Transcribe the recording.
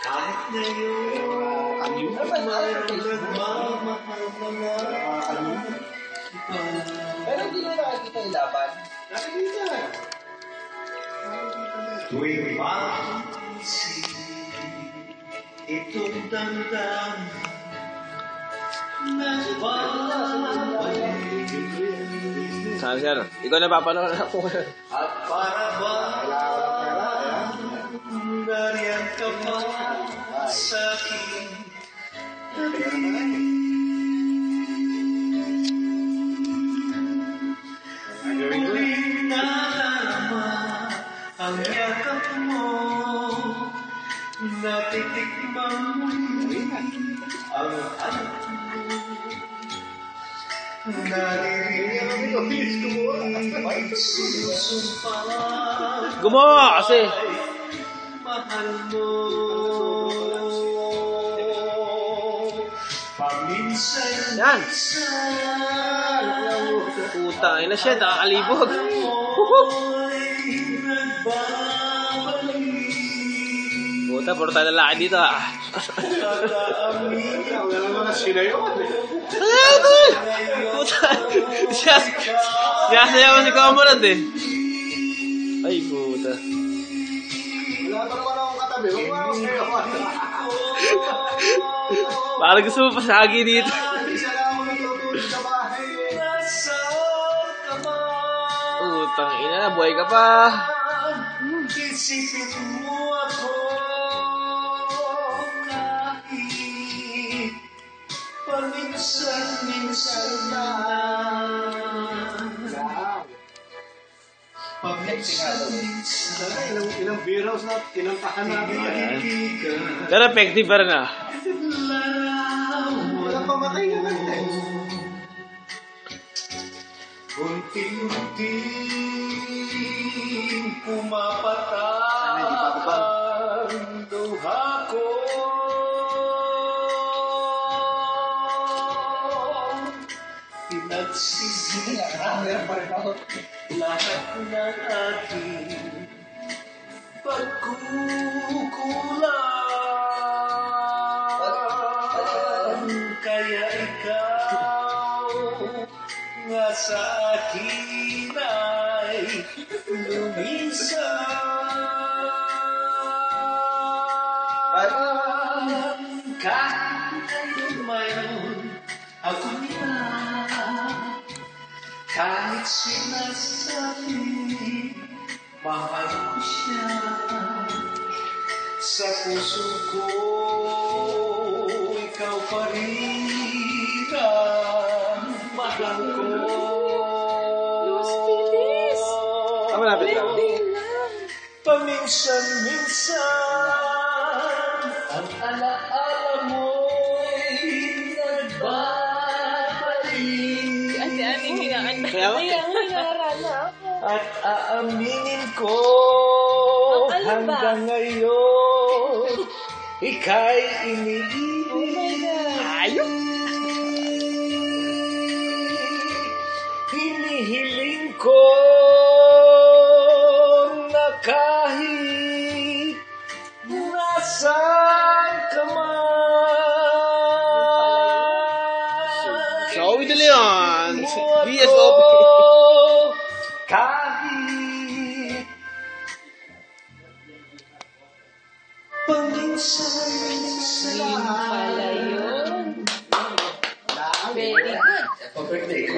Kahit ngayon nagmamahal mga pero hindi mo nakikita yung laban. nakikita. Tuwing mag-isip itong damdamin nagbabalik. Sabi sir, ikaw na papanood ako. At para ba nariyan ka pa sa aking tabi? Muling nadarama ang yakap mo, natitikman muli ang anak mo. Naririnig sinusumpah Gumawa kasi. mahal mo. Paminsan Yan. minsan Puta, ina siya, nakakalibog. Puta, puro tayo lalaki dito ah. Wala naman na sila yun. Puta, siya sayawan si Kamarad eh. Ay, puta. Wala pa naman akong katabi. Huwag mo akong sayawan. Parang gusto mo pasagi dito. Isa lang ako natutulog sa bahay. Putang ina, buhay ka pa. Isipin mo ako kahit paminsan-minsan paminsan-minsan Ilang beer house na kinantahan natin. Pero effective pa rin ah. Walang pamatay naman eh. Unti-unting pumapatang luha ko. Pinagsisihan lahat ng aking pagkukulang. Kaya ikaw nga sa akin ay lumisan. Kahit ngayon ako nila, kahit sinasabi mahal ko siya, sa puso ko ikaw pa rin ang mahal ko. Tama lapit lang. Paminsan-minsan ang alaala mo'y nagbabalik. Ate-ating hinaan na. Kaya Hinarana ako. At aaminin ko Ang alaba. hanggang ngayon ika'y iniibig. Oh my God. Ayok. Hinihiling ko na kahit nasaan ka man, Joey De Leon. mo BSOP. ako kahit paminsan-minsan. Pala yun. Very good. Pa-birthday.